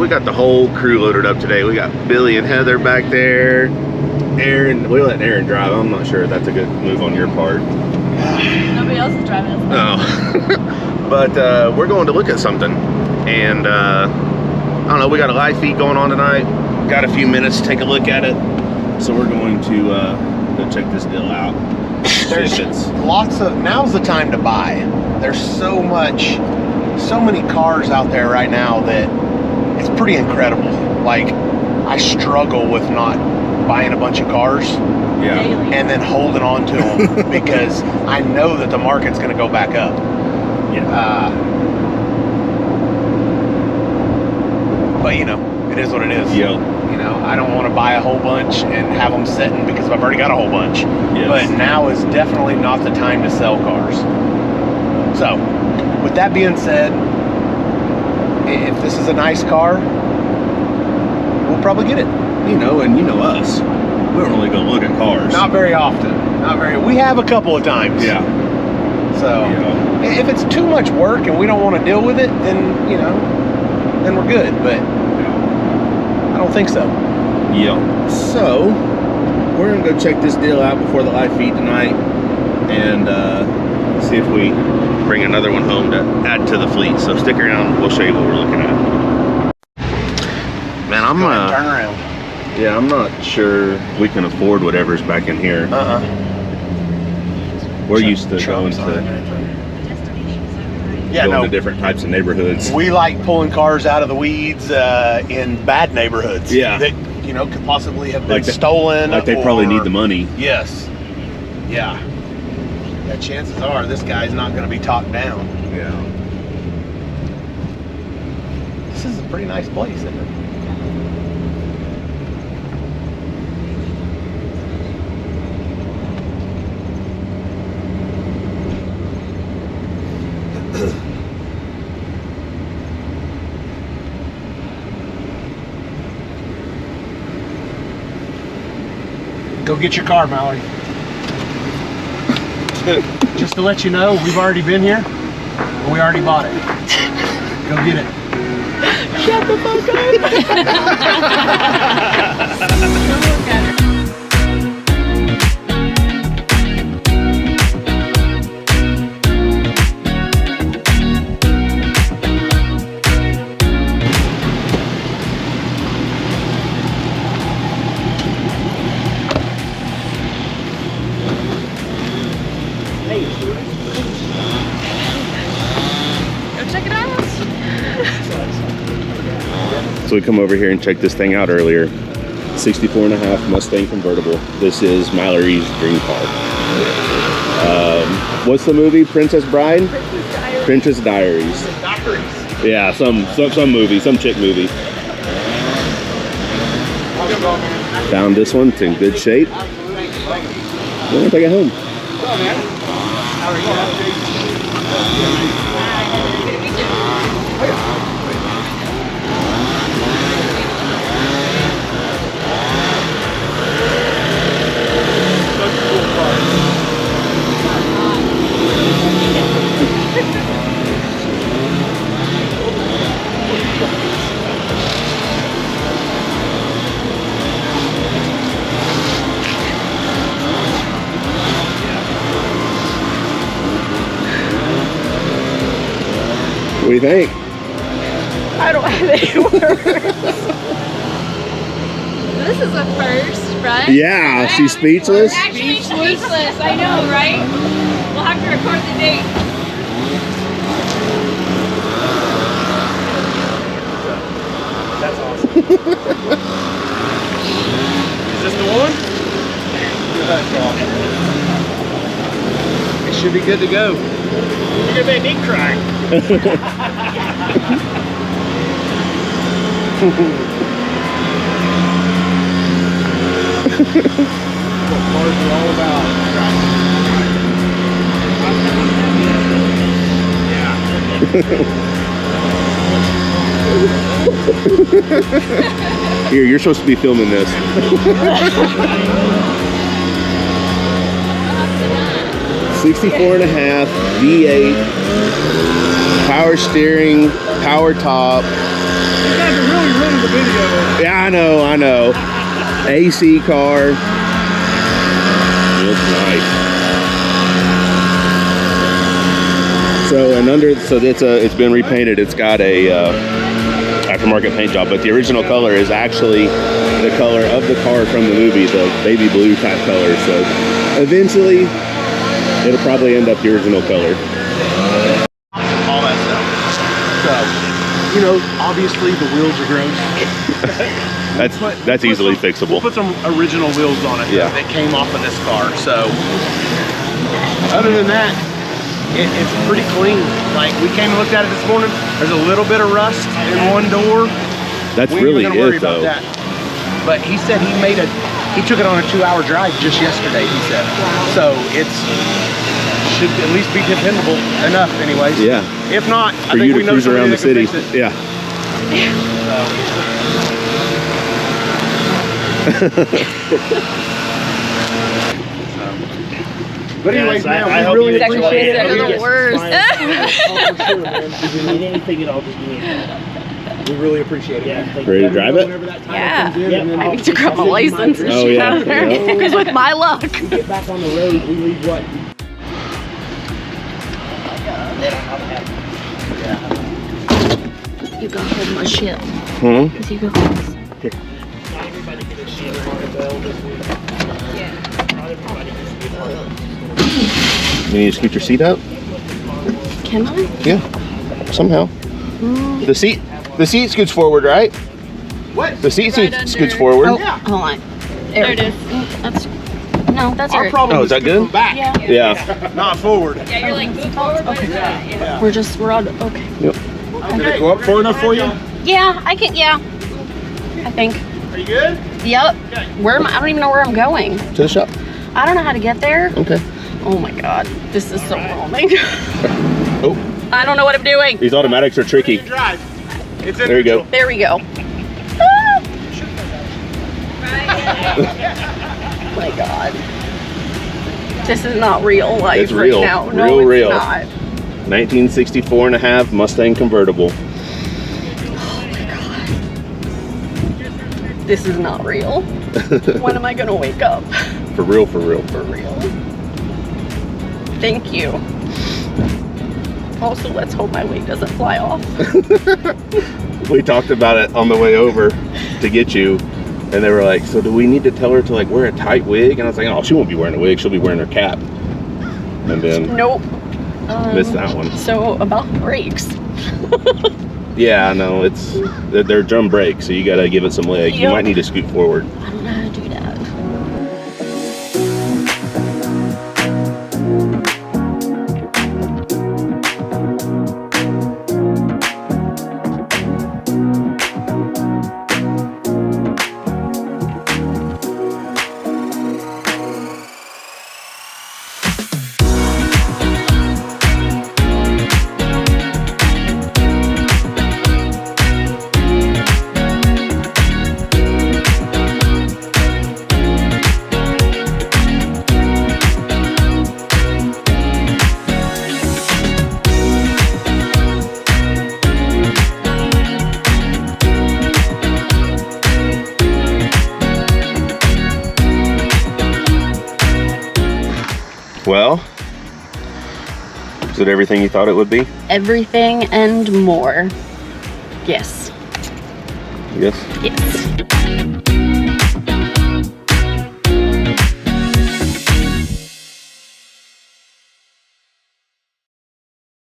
we got the whole crew loaded up today. We got Billy and Heather back there. Aaron, we let Aaron drive. I'm not sure if that's a good move on your part. Nobody else is driving. No. But we're going to look at something. And I don't know, we got a live feed going on tonight. Got a few minutes to take a look at it. So we're going to go check this deal out. There's lots of, now's the time to buy. There's so many cars out there right now that it's pretty incredible. Like, I struggle with not buying a bunch of cars and then holding on to them because I know that the market's going to go back up. But you know, it is what it is. Yep. You know, I don't want to buy a whole bunch and have them sitting because I've already got a whole bunch. Yes. But now is definitely not the time to sell cars. So, with that being said, if this is a nice car, we'll probably get it. You know, and you know us. We don't really go look at cars. Not very often. We have a couple of times. Yeah. So, if it's too much work and we don't want to deal with it, then, you know, then we're good. But I don't think so. Yep. So, we're going to go check this deal out before the live feed tonight and see if we bring another one home to add to the fleet. So stick around, we'll show you what we're looking at. Man, I'm turn around. Yeah, I'm not sure we can afford whatever's back in here. We're used to going to different types of neighborhoods. We like pulling cars out of the weeds in bad neighborhoods. Yeah. That, you know, could possibly have been stolen. Like they probably need the money. Yes. Yeah. Yeah, chances are this guy's not going to be talked down. Yeah. This is a pretty nice place, isn't it? Go get your car, Mallory. Just to let you know, we've already been here, and we already bought it. Go get it. Shut the fuck up! So we come over here and checked this thing out earlier. 64.5 Mustang Convertible. This is Mallory's dream car. What's the movie? Princess Bride? Princess Diaries. Yeah, some movie, some chick movie. Found this one. It's in good shape. We're gonna take it home. What do you think? I don't have any words. This is a first, right? Yeah, she's speechless. We're actually speechless, I know, right? We'll have to record the date. That's awesome. Is this the one? It should be good to go. You're gonna make me cry. What cars are all about. Yeah. Here, you're supposed to be filming this. 64.5 V8, power steering, power top, You guys are really ruining the video. Yeah, I know. AC car. Looks nice. So it's been repainted. It's got a aftermarket paint job, but the original color is actually the color of the car from the movie, the baby blue type color. So eventually, it'll probably end up the original color. All that stuff. So, you know, obviously the wheels are gross. That's easily fixable. We'll put some original wheels on it that came off of this car. So, other than that, it's pretty clean. Like, we came and looked at it this morning. There's a little bit of rust in one door. That's really it, though. That. But he said he took it on a 2-hour drive just yesterday, he said. So should at least be dependable enough anyways. Yeah. If not, for you to cruise around the city. Yeah. But anyways, man, we really appreciate it. They're the worst. For sure, man. If you need anything at all, just give me a call. We really appreciate it. Yeah, Ready to drive it? Yeah. I need to grab my license and Oh, shit yeah. out of there. Yeah. Because with my luck. We get back on the road, we leave what? You go hold my shit. Hmm? You go hold this. Not everybody get a shit on the bell this week. Not everybody gets a good one. You need to scoot your seat up? Can I? Yeah. Somehow. The seat scoots forward, right? What? The seat Right scoots under. forward. Oh, hold on. There it is. That's Our right. problem Oh, is is that scoot good? from back, Yeah. not forward. Yeah, you're like move forward. Yeah. We're on. Okay. Yep. Did it go up far enough for you? Yeah, I can. Yeah. I think. Are you good? Yep. Where am I? I don't even know where I'm going. To the shop. I don't know how to get there. Okay. Oh my god, this is so overwhelming. Oh, I don't know what I'm doing. these automatics are tricky. Drive. It's in There you go. neutral. There we go. Ah! My god. This is not real life It's real. right now. Real, No, real. it's not. 1964 and a half Mustang Convertible. Oh my god. This is not real. When am I gonna wake up? For real, for real. For real. Thank you. Also, let's hope my wig doesn't fly off. We talked about it on the way over to get you, and they were like, so do we need to tell her to like wear a tight wig? And I was like, oh, she won't be wearing a wig, she'll be wearing her cap. And then Nope. missed that one. So about brakes. Yeah, no, they're drum brakes, so you gotta give it some leg. You Yep. might need to scoot forward. I don't know how to do that. Well, is it everything you thought it would be? Everything and more. Yes. Yes. Yes.